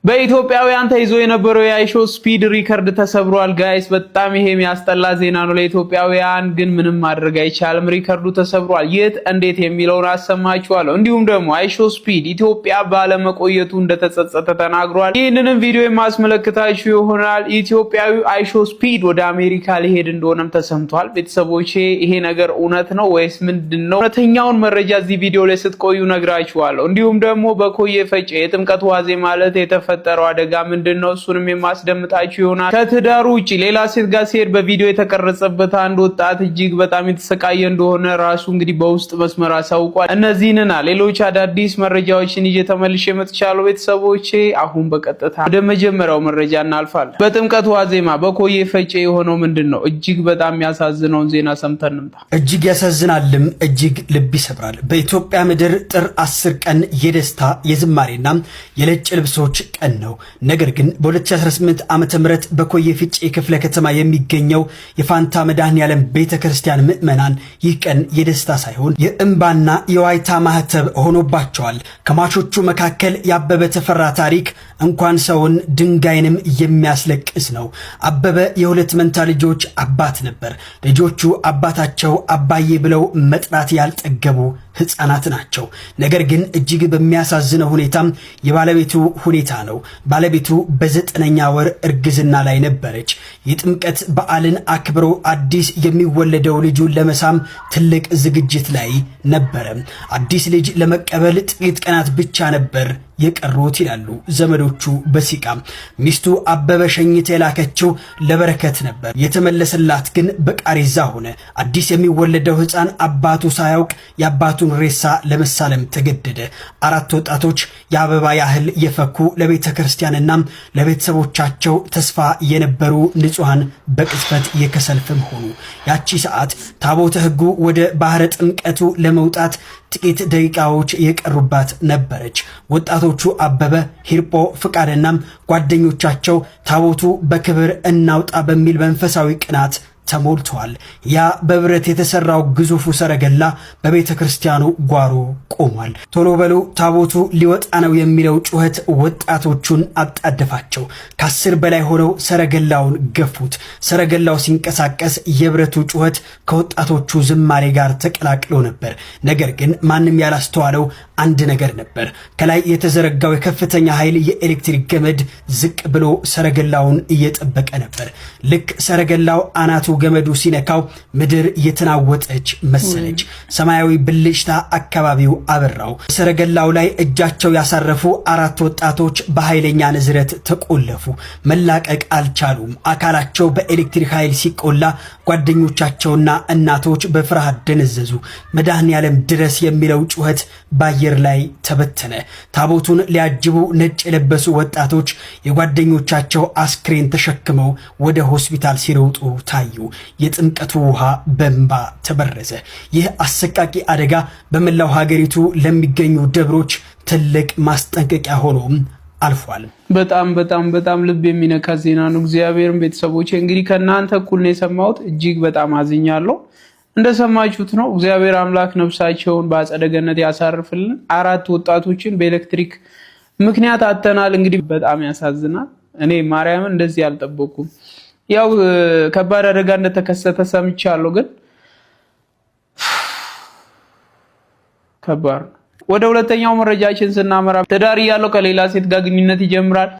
በኢትዮጵያውያን ተይዞ የነበረው የአይሾ ስፒድ ሪከርድ ተሰብሯል ጋይስ። በጣም ይሄ የሚያስጠላ ዜና ነው ለኢትዮጵያውያን፣ ግን ምንም ማድረግ አይቻልም። ሪከርዱ ተሰብሯል። የት እንዴት የሚለውን አሰማችኋለሁ። እንዲሁም ደግሞ አይሾ ስፒድ ኢትዮጵያ ባለመቆየቱ እንደተጸጸተ ተናግሯል። ይህንንም ቪዲዮ የማስመለክታችሁ ይሆናል። ኢትዮጵያዊ አይሾ ስፒድ ወደ አሜሪካ ሊሄድ እንደሆነም ተሰምቷል። ቤተሰቦቼ ይሄ ነገር እውነት ነው ወይስ ምንድነው? እውነተኛውን መረጃ እዚህ ቪዲዮ ላይ ስትቆዩ ነግራችኋለሁ። እንዲሁም ደግሞ በኮዬ ፈጬ የጥምቀት ዋዜ ማለት የተፈጠረው አደጋ ምንድነው? እሱንም የማስደምጣችሁ ይሆናል። ከትዳሩ ውጪ ሌላ ሴት ጋር ሲሄድ በቪዲዮ የተቀረጸበት አንድ ወጣት እጅግ በጣም የተሰቃየ እንደሆነ ራሱ እንግዲህ በውስጥ መስመር አሳውቋል። እነዚህንና ሌሎች አዳዲስ መረጃዎችን ይዤ ተመልሼ መጥቻለሁ። ቤተሰቦቼ አሁን በቀጥታ ወደ መጀመሪያው መረጃ እናልፋለን። በጥምቀት ዋዜማ በኮዬ ፈጬ የሆነው ምንድነው? እጅግ በጣም የሚያሳዝነውን ዜና ሰምተን እንምጣ። እጅግ ያሳዝናልም እጅግ ልብ ይሰብራል። በኢትዮጵያ ምድር ጥር 10 ቀን የደስታ የዝማሬና የነጭ ልብሶች ቀን ነው። ነገር ግን በ2018 ዓመተ ምህረት በኮዬ ፈጬ ክፍለ ከተማ የሚገኘው የፋንታ መድኃኔዓለም ቤተክርስቲያን ምዕመናን ይህ ቀን የደስታ ሳይሆን የእንባና የዋይታ ማህተብ ሆኖባቸዋል። ከሟቾቹ መካከል የአበበ ተፈራ ታሪክ እንኳን ሰውን ድንጋይንም የሚያስለቅስ ነው። አበበ የሁለት መንታ ልጆች አባት ነበር። ልጆቹ አባታቸው አባዬ ብለው መጥራት ያልጠገቡ ህፃናት ናቸው። ነገር ግን እጅግ በሚያሳዝነው ሁኔታም የባለቤቱ ሁኔታ ነው። ባለቤቱ በ9ኛ ወር እርግዝና ላይ ነበረች። የጥምቀት በዓልን አክብሮ አዲስ የሚወለደው ልጁን ለመሳም ትልቅ ዝግጅት ላይ ነበረ። አዲስ ልጅ ለመቀበል ጥቂት ቀናት ብቻ ነበር የቀሩት ይላሉ ዘመዶቹ በሲቃ። ሚስቱ አበበ ሸኝታ የላከችው ለበረከት ነበር። የተመለሰላት ግን በቃሬዛ ሆነ። አዲስ የሚወለደው ህፃን አባቱ ሳያውቅ የአባቱን ሬሳ ለመሳለም ተገደደ። 4 ወጣቶች የአበባ ያህል የፈኩ ለቤተ ክርስቲያንና ለቤተሰቦቻቸው ተስፋ የነበሩ ንጹሃን በቅጽበት የከሰልፍም ሆኑ። ያቺ ሰዓት ታቦተ ሕጉ ወደ ባህረ ጥምቀቱ ለመውጣት ጥቂት ደቂቃዎች የቀሩባት ነበረች። ወጣቶቹ አበበ፣ ሂርጶ፣ ፍቃድና ጓደኞቻቸው ታቦቱ በክብር እናውጣ በሚል መንፈሳዊ ቅናት ተሞልቷል። ያ በብረት የተሰራው ግዙፉ ሰረገላ በቤተ ክርስቲያኑ ጓሮ ቆሟል። ቶሎ በሉ ታቦቱ ሊወጣ ነው የሚለው ጩኸት ወጣቶቹን አጣደፋቸው። ከ10 በላይ ሆነው ሰረገላውን ገፉት። ሰረገላው ሲንቀሳቀስ የብረቱ ጩኸት ከወጣቶቹ ዝማሬ ጋር ተቀላቅሎ ነበር። ነገር ግን ማንም ያላስተዋለው አንድ ነገር ነበር። ከላይ የተዘረጋው የከፍተኛ ኃይል የኤሌክትሪክ ገመድ ዝቅ ብሎ ሰረገላውን እየጠበቀ ነበር። ልክ ሰረገላው አናቱ ገመዱ ሲነካው ምድር የተናወጠች መሰለች። ሰማያዊ ብልጭታ አካባቢው አበራው። ሰረገላው ላይ እጃቸው ያሳረፉ 4 ወጣቶች በኃይለኛ ንዝረት ተቆለፉ። መላቀቅ አልቻሉም። አካላቸው በኤሌክትሪክ ኃይል ሲቆላ ጓደኞቻቸውና እናቶች በፍርሃት ደነዘዙ። መድኃኔዓለም ድረስ የሚለው ጩኸት በአየር ላይ ተበተነ። ታቦቱን ሊያጅቡ ነጭ የለበሱ ወጣቶች የጓደኞቻቸው አስክሬን ተሸክመው ወደ ሆስፒታል ሲሮጡ ታዩ። የጥምቀቱ ውሃ በእንባ ተበረዘ። ይህ አሰቃቂ አደጋ በመላው ሀገሪቱ ለሚገኙ ደብሮች ትልቅ ማስጠንቀቂያ ሆኖም አልፏል። በጣም ልብ የሚነካ ዜና ነው። እግዚአብሔርን ቤተሰቦቼ እንግዲህ ከእናንተ እኩል ነው የሰማሁት። እጅግ በጣም አዝኛለሁ። እንደሰማችሁት ነው። እግዚአብሔር አምላክ ነፍሳቸውን በአጸደ ገነት ያሳርፍልን። 4 ወጣቶችን በኤሌክትሪክ ምክንያት አተናል። እንግዲህ በጣም ያሳዝናል። እኔ ማርያምን እንደዚህ አልጠበኩም። ያው ከባድ አደጋ እንደተከሰተ ሰምቻለሁ፣ ግን ከባድ። ወደ ሁለተኛው መረጃችን ስናመራ ትዳር ያለው ከሌላ ሴት ጋር ግንኙነት ይጀምራል።